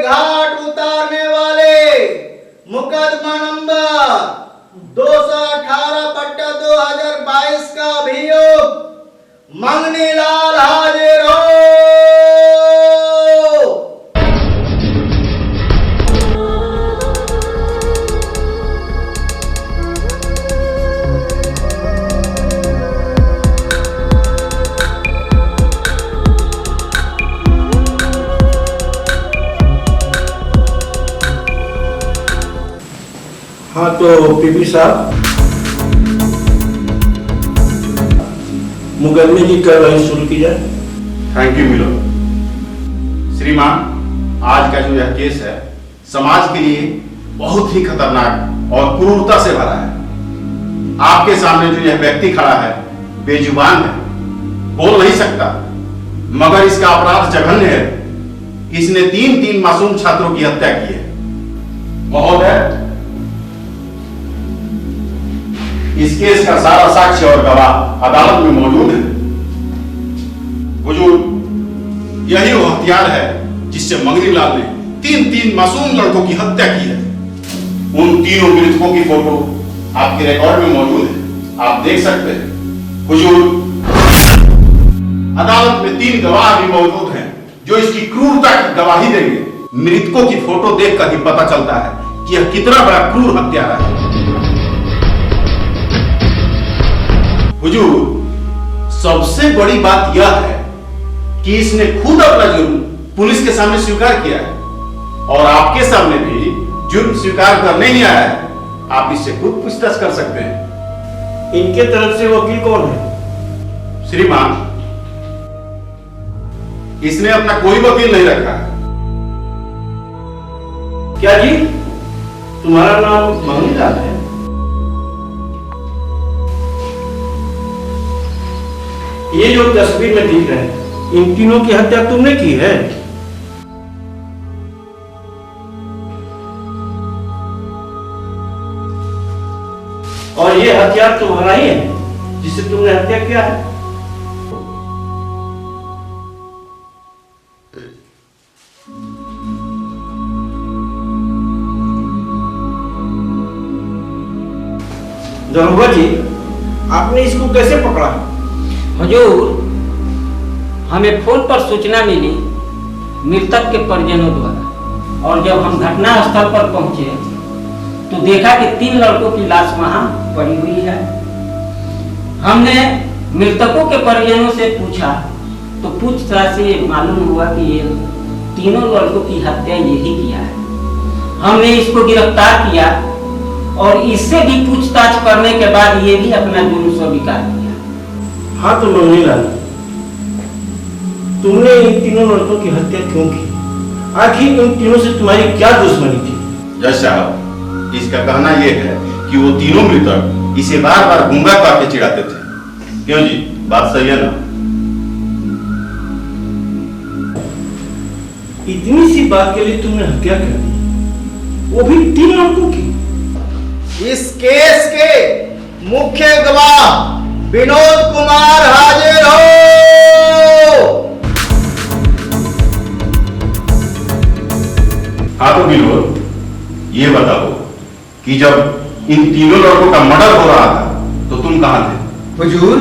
घाट उतारने वाले मुकदमा नंबर 218/2022 का अभियुक्त मंगनीलाल हाजिर हो। हाँ तो पीपी साहब, मुकदमे की कार्रवाई शुरू की जाए। थैंक यू मिलो। श्रीमान, आज का जो यह केस है समाज के लिए बहुत ही खतरनाक और क्रूरता से भरा है। आपके सामने जो यह व्यक्ति खड़ा है बेजुबान है, बोल नहीं सकता, मगर इसका अपराध जघन्य है। इसने तीन मासूम छात्रों की हत्या की है। महोदय, इस केस का सारा साक्ष्य और गवाह अदालत में मौजूद है। हुजूर, यही वो हथियार है जिससे मंगनीलाल ने तीन मासूम लड़कों की हत्या की है। उन तीनों मृतकों की फोटो आपके रिकॉर्ड में मौजूद है, आप देख सकते हैं। हुजूर, अदालत में 3 गवाह भी मौजूद हैं जो इसकी क्रूरता की गवाही देंगे। मृतकों की फोटो देखकर ही पता चलता है कि यह कितना बड़ा क्रूर हत्यारा है। हुजूर, सबसे बड़ी बात यह है कि इसने खुद अपना जुर्म पुलिस के सामने स्वीकार किया है और आपके सामने भी जुर्म स्वीकार करने ही आया है। आप इससे खुद पूछताछ कर सकते हैं। इनके तरफ से वकील कौन है? श्रीमान, इसने अपना कोई वकील नहीं रखा है। क्या जी, तुम्हारा नाम मंगनीलाल है? ये जो तस्वीर में दिख रहे हैं, इन तीनों की हत्या तुमने की है? और ये हथियार तुम्हारा ही है जिसे तुमने हत्या किया है? दरोगा जी, आपने इसको कैसे पकड़ा? हुजूर, हमें फोन पर सूचना मिली मृतक के परिजनों द्वारा, और जब हम घटना स्थल पर पहुंचे तो देखा कि 3 लड़कों की लाश वहां पड़ी हुई है। हमने मृतकों के परिजनों से पूछा तो पूछताछ से मालूम हुआ कि ये तीनों लड़कों की हत्या यही किया है। हमने इसको गिरफ्तार किया और इससे भी पूछताछ करने के बाद ये भी अपना जुर्म स्वीकार किया। हाँ तो मंगनीलाल, तुमने इन तीनों लड़कों की हत्या क्यों की? आखिर इन तीनों से तुम्हारी क्या दुश्मनी थी? जज साहब, इसका कहना यह है कि वो तीनों मृतक इसे बार बार गूंगा करके चिढ़ाते थे। क्यों जी, बात सही है ना? इतनी सी बात के लिए तुमने हत्या कर दी, वो भी 3 लड़कों की। इस केस के मुख्य गवाह विनोद कुमार हाजिर हो। हाँ तो विनोद, ये बताओ कि जब इन तीनों लड़कों का मर्डर हो रहा था तो तुम कहां थे? हुजूर,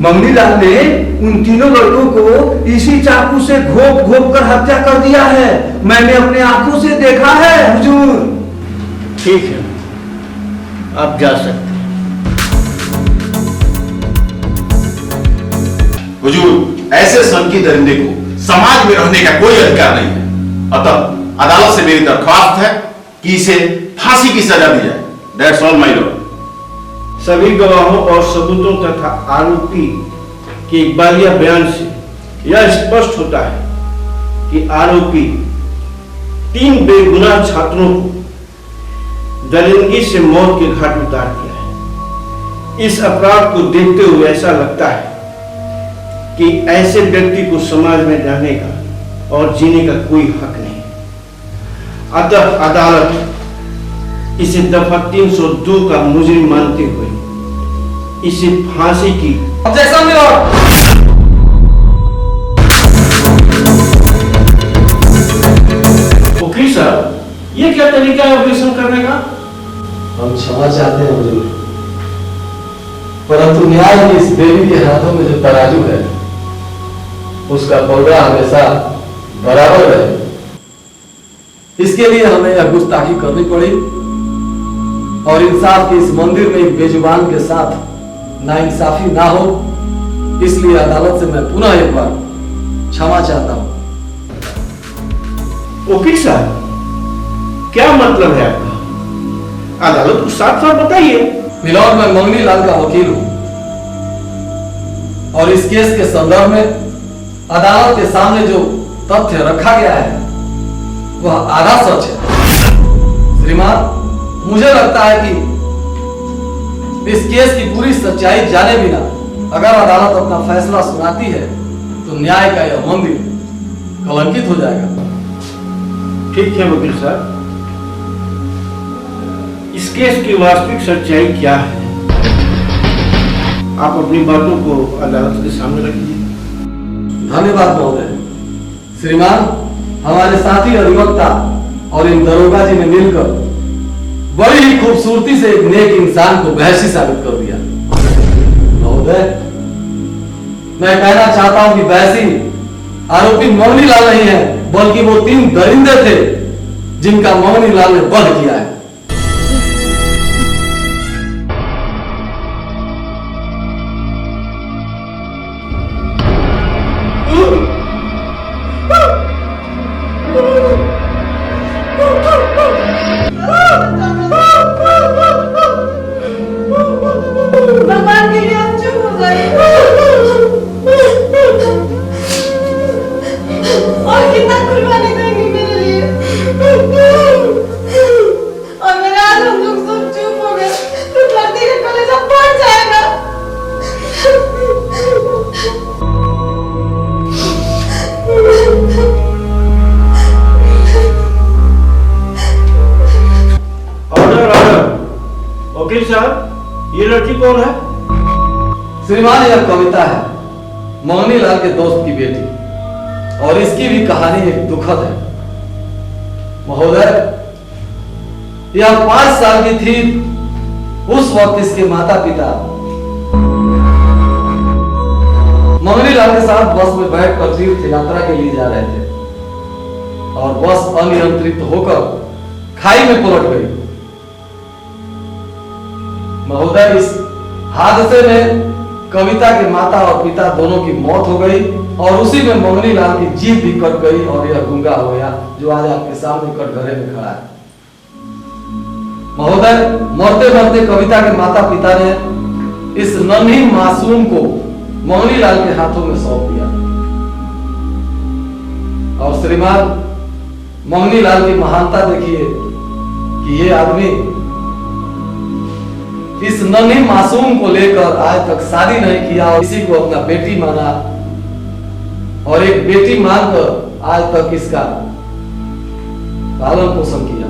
मंगनीलाल ने उन तीनों लड़कों को इसी चाकू से घोप कर हत्या कर दिया है। मैंने अपने आंखों से देखा है हुजूर। ठीक है, आप जा सकते हैं। हुजूर, ऐसे सनकी दरिंदे को समाज में रहने का कोई अधिकार नहीं है। अतः अदालत से मेरी दरख्वास्त है कि इसे फांसी की सजा दी जाए। That's all my Lord. सभी गवाहों और सबूतों तथा आरोपी के इकबालिया बयान से यह स्पष्ट होता है कि आरोपी 3 बेगुनाह छात्रों को दरिंदगी से मौत के घाट उतार दिया है। इस अपराध को देखते हुए ऐसा लगता है कि ऐसे व्यक्ति को समाज में रहने का और जीने का कोई हक नहीं। अतः अदालत इसे दफा 302 का मुजरिम मानते हुए इसे फांसी की ऑब्जेक्शन मिलॉर्ड। ये क्या तरीका है ऑपरेशन करने का? हम क्षमा चाहते हैं हुजूर, परंतु न्याय की इस देवी के हाथों में जो तराजू है उसका पलड़ा हमेशा बराबर रहे। इसके लिए हमें यह गुस्ताखी करनी पड़ी और इंसाफ के इस मंदिर में एक बेजुबान के साथ नाइंसाफी ना हो, इसलिए अदालत से मैं पुनः एक बार क्षमा चाहता हूं। वकील साहब, क्या मतलब है आपका? अदालत को साफ साफ बताइए। मिलौर, मैं मंगनी लाल का वकील हूं और इस केस के संदर्भ में अदालत के सामने जो तथ्य रखा गया है वह आधा सच है। श्रीमान, मुझे लगता है कि इस केस की पूरी सच्चाई जाने बिना अगर अदालत अपना फैसला सुनाती है तो न्याय का यह मंदिर कलंकित हो जाएगा। ठीक है वकील साहब, इस केस की वास्तविक सच्चाई क्या है आप अपनी बातों को अदालत के सामने रखिए। धन्यवाद महोदय। श्रीमान, हमारे साथी अधिवक्ता और इन दरोगा जी ने मिलकर बड़ी ही खूबसूरती से एक नेक इंसान को बहसी साबित कर दिया। महोदय, मैं कहना चाहता हूं कि बहसी आरोपी मोहनी लाल नहीं है, बल्कि वो 3 दरिंदे थे जिनका मोहनी लाल ने वध किया है। भगवान के लिए हम चुप हो गए। और कितना कुर्बानी देंगी मेरे लिए। और मेरे आज हम लोग सब चुप हो गए तो धरती का कलेजा फट जाएगा। Order order. वकील साहब, ये लड़की कौन है? श्रीमान, यह कविता है, मोहनी लाल के दोस्त की बेटी, और इसकी भी कहानी एक दुखद है। महोदय, यह 5 साल की थी उस वक्त इसके माता पिता मोहनी लाल के साथ बस में बैठकर तीर्थ यात्रा के लिए जा रहे थे और बस अनियंत्रित होकर खाई में पलट गई। महोदय, इस हादसे में कविता के माता और पिता दोनों की मौत हो गई और उसी में मोहनी लाल की जीभ भी कट गई और यह गूंगा हो गया जो आज आपके सामने कटघरे में खड़ा है। महोदय, मरते मरते कविता के माता पिता ने इस नन्ही मासूम को मोहनी लाल के हाथों में सौंप दिया। और श्रीमान, मोहनी लाल की महानता देखिए कि ये आदमी इस नन्ही मासूम को लेकर आज तक शादी नहीं किया और इसी को अपना बेटी माना और एक बेटी मानकर आज तक इसका पालन पोषण किया।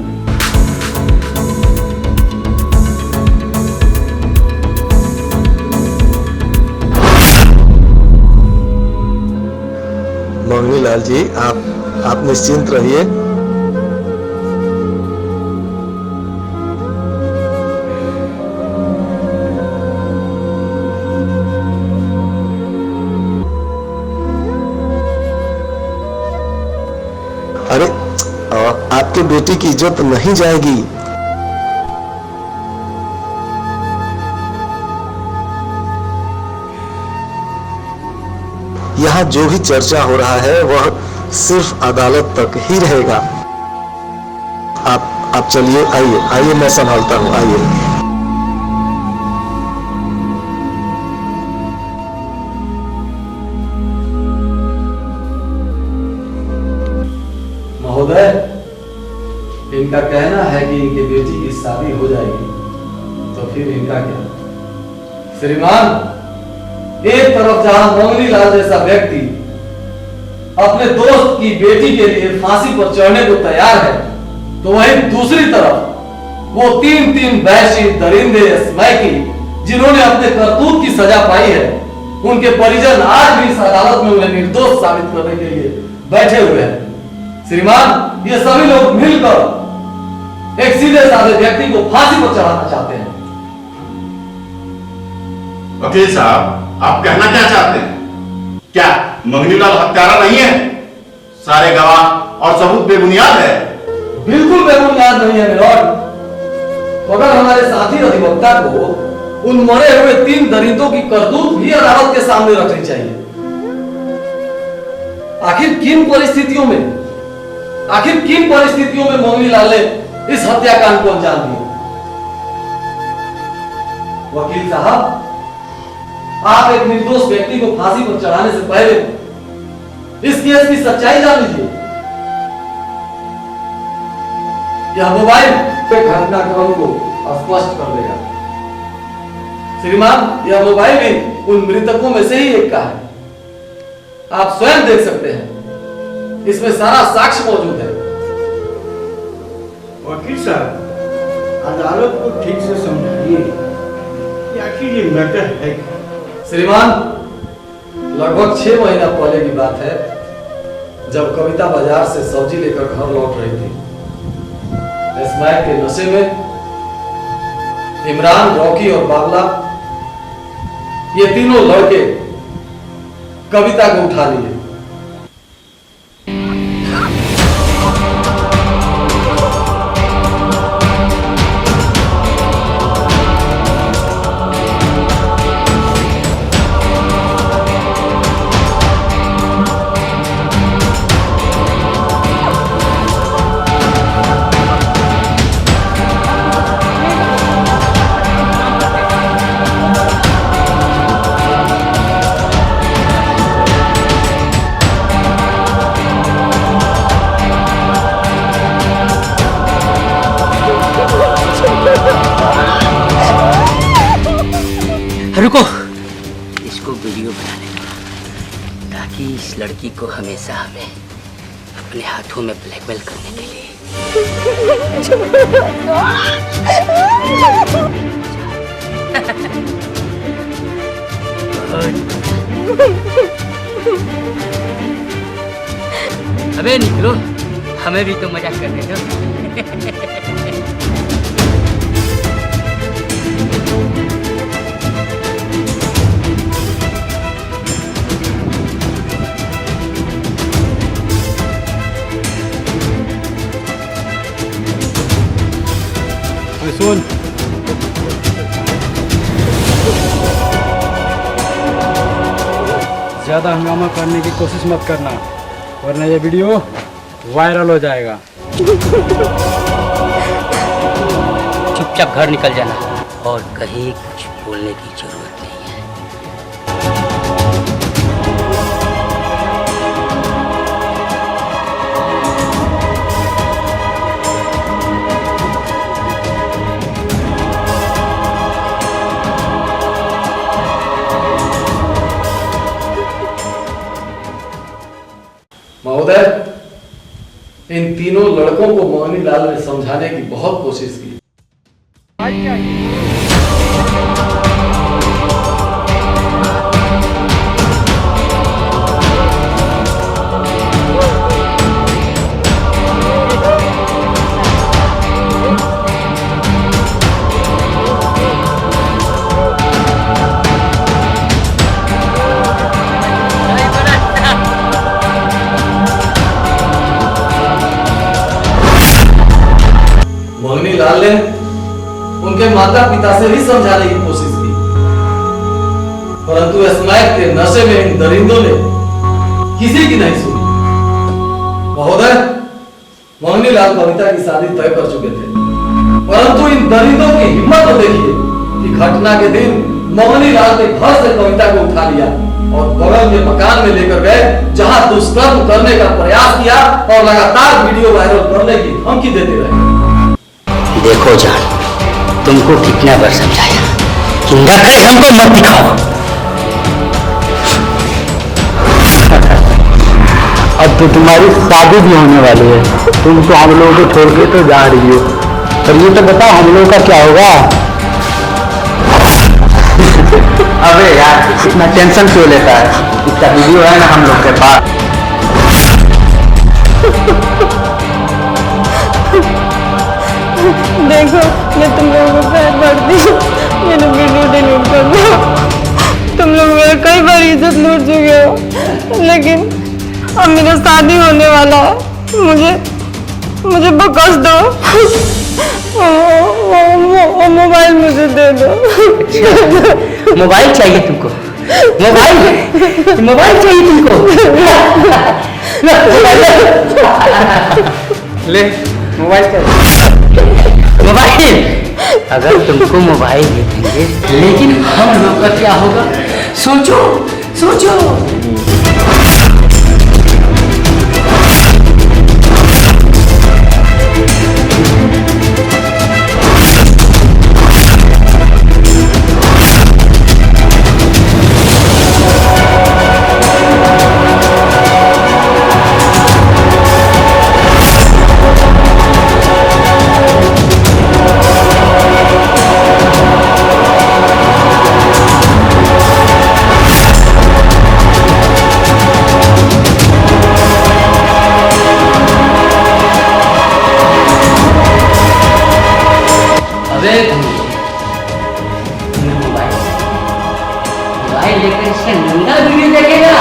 मोहनी लाल जी, आप निश्चिंत रहिए। अरे, आपके बेटी की इज्जत नहीं जाएगी। यहाँ जो भी चर्चा हो रहा है वह सिर्फ अदालत तक ही रहेगा। आप चलिए, आइए मैं संभालता हूँ, आइए। महोदय, इनका कहना है कि इनकी बेटी की शादी हो जाएगी, तो फिर इनका क्या? श्रीमान, एक तरफ जहां मोहनी लाल जैसा व्यक्ति अपने दोस्त की बेटी के लिए फांसी पर चढ़ने को तैयार है, तो वहीं दूसरी तरफ वो 3 वैश्य दरिंदे स्मैकी जिन्होंने अपने करतूत की सजा पाई है, उनके परिजन आज भी इस अदालत में उन्हें निर्दोष साबित करने के लिए बैठे हुए हैं। श्रीमान, ये सभी लोग मिलकर एक सीधे साधे व्यक्ति को फांसी पर चढ़ाना चाहते हैं। वकील साहब, आप कहना क्या चाहते हैं? क्या मंगनीलाल हत्यारा नहीं है? सारे गवाह और सबूत बेबुनियाद है। बिल्कुल बेबुनियाद नहीं है मिलॉर्ड। मगर हमारे साथी अधिवक्ता को उन मरे हुए 3 दरिंदों की करतूत भी अदालत के सामने रखनी चाहिए। आखिर किन परिस्थितियों में मंगनीलाल ने इस हत्याकांड को अंजाम दिया? वकील साहब, आप एक निर्दोष व्यक्ति को फांसी पर चढ़ाने से पहले इस केस की सच्चाई जान लीजिए। यह मोबाइल घटनाक्रम को स्पष्ट कर देगा। श्रीमान, यह मोबाइल भी उन मृतकों में से ही एक का है। आप स्वयं देख सकते हैं, इसमें सारा साक्ष्य मौजूद है। वकील साहब, अदालत को ठीक से समझाइए कि आखिर ये मैटर है क्या? श्रीमान, लगभग 6 महीना पहले की बात है, जब कविता बाजार से सब्जी लेकर घर लौट रही थी। स्मैक के नशे में इमरान, रॉकी और बाबला, ये तीनों लड़के कविता को उठा लिए। रुको, इसको वीडियो बनाने दो, ताकि इस लड़की को हमेशा हमें अपने हाथों में ब्लैकमेल करने के लिए। अबे निकलो, हमें भी तो मजाक करने दो। सुन, ज्यादा हंगामा करने की कोशिश मत करना, वरना ये वीडियो वायरल हो जाएगा। चुपचाप घर निकल जाना और कहीं कुछ बोलने की जरूरत नहीं है। महोदय, इन तीनों लड़कों को मंगनीलाल ने समझाने की बहुत कोशिश की। मंगनीलाल ने उनके माता पिता से भी समझाने की कोशिश की, परंतु स्मैक के नशे में इन दरिंदों ने किसी की नहीं सुनी। महोदय, मंगनीलाल कविता की शादी तय कर चुके थे, परंतु इन दरिंदों की हिम्मत तो देखिए कि घटना के दिन मंगनीलाल ने घर से कविता को उठा लिया और बगल के मकान में लेकर गए, जहां दुष्कर्म करने का प्रयास किया और लगातार वीडियो वायरल करने की धमकी देते रहे। देखो जान, तुमको कितना बार समझाया कि नखरे हमको मत दिखाओ। अब तो तुम्हारी शादी भी होने वाली है, तुम तो हम लोगों को छोड़ के तो जा रही हो, पर ये तो बताओ हम लोगों का क्या होगा? अबे यार, इतना टेंशन क्यों लेता है? इसका वीडियो है ना हम लोग के पास। देखो मैं तुम लोगों को प्यार करती हूँ, मैंने वीडियो डिलीट कर दिया। तुम लोग मेरा कई बार इज्जत लूट चुके हो, लेकिन अब मेरा शादी होने वाला है, मुझे बकस दो। वो मोबाइल मुझे दे दो। मोबाइल चाहिए तुमको? मोबाइल चाहिए तुमको? ले मोबाइल चाहिए। मोबाइल? अगर तुमको मोबाइल दे देंगे, लेकिन हम लोग का क्या होगा? सोचो सोचो। मोबाइल लेकर इसका नंगा वीडियो देखेगा।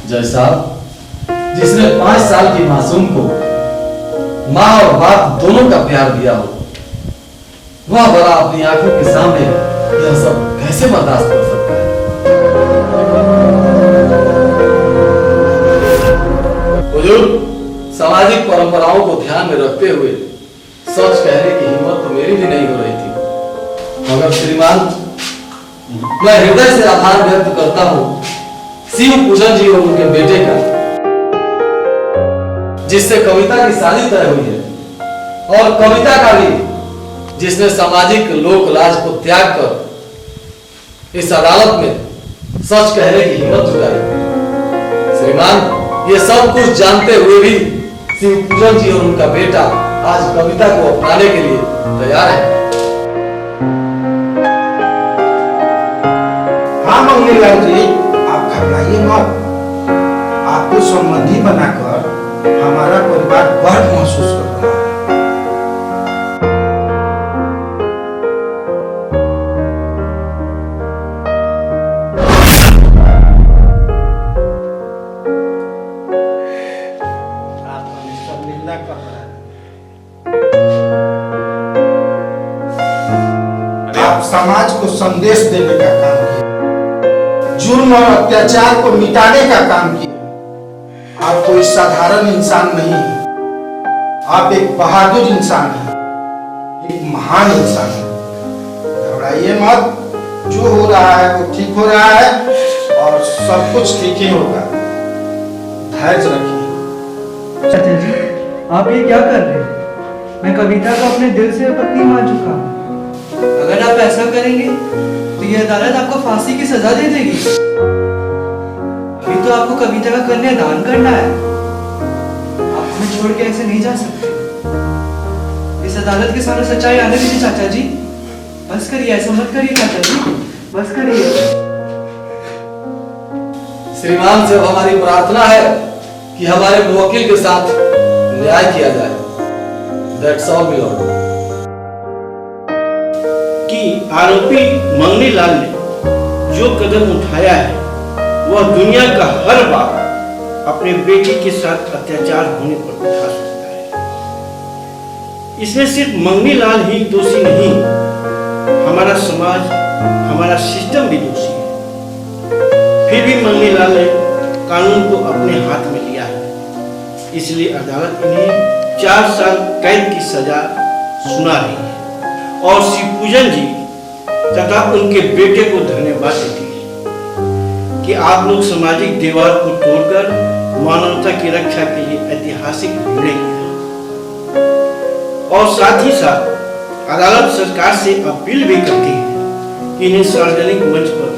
जज साहब, जिसने 5 साल की मासूम को माँ और बाप दोनों का प्यार दिया हो, वह बड़ा अपनी आंखों के सामने यह सब कैसे बर्दाश्त कर सकता है? हुजूर, सामाजिक परंपराओं को ध्यान में रखते हुए सच कहने की हिम्मत तो मेरी भी नहीं हो रही थी, मगर श्रीमान, मैं हृदय से आभार व्यक्त करता हूँ शिव पूजन जी और उनके बेटे का, जिससे कविता की शादी तय हुई है, और कविता का भी, जिसने सामाजिक लोक लाज को त्याग कर इस अदालत में सच कहने की हिम्मत जुटाई। श्रीमान, ये सब कुछ जानते हुए भी शिव पूजन जी और उनका बेटा आज कविता को अपनाने के लिए तैयार है। हाँ मंगनीलाल जी, आप घबराइए मत। आपको संबंधी बनाकर हमारा परिवार गर्व महसूस कर रहा है। आप समाज को संदेश देने का काम किया, जुर्म और अत्याचार को मिटाने का काम किया। आप कोई साधारण इंसान नहीं है, आप एक बहादुर इंसान हैं, एक महान इंसान हैं। घबराइए मत, जो हो रहा है वो ठीक हो रहा है और सब कुछ ठीक ही होगा, धैर्य रखिए। चाचा जी, आप ये क्या कर रहे हैं? मैं कविता को अपने दिल से पत्नी मान चुका हूँ। अगर आप ऐसा करेंगे तो ये अदालत आपको फांसी की सजा दे देगी। अभी तो आपको कविता का कन्यादान करना है। आप हमें छोड़ के ऐसे नहीं जा सकते। इस अदालत के सामने सच्चाई आने दीजिए चाचा जी। बस करिए, ऐसा मत करिए चाचा जी, बस करिए। श्रीमान से हमारी प्रार्थना है कि हमारे मुवक्किल के साथ न्याय किया जाए। That's all, my lord. कि आरोपी मंगनी लाल ने जो कदम उठाया है वह दुनिया का हर बाप अपने बेटी के साथ अत्याचार होने पर उठा सकता है। इसमें सिर्फ मंगनी लाल ही दोषी नहीं, हमारा समाज, हमारा सिस्टम भी दोषी है। फिर भी मंगनी लाल ने कानून को अपने हाथ में लिया है, इसलिए अदालत इन्हें 4 साल कैद की सजा सुना रही है और शिवपूजन जी तथा उनके बेटे को धन्यवाद देती है कि आप लोग सामाजिक दीवार को तोड़कर मानवता की रक्षा के लिए ऐतिहासिक निर्णय लिया। और साथ ही साथ अदालत सरकार से अपील भी करती है कि इन्हें सार्वजनिक मंच पर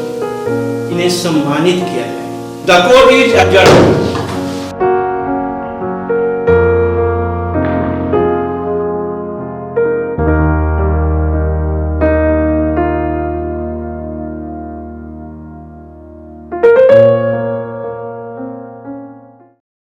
इन्हें सम्मानित किया जाए। The court is adjourned.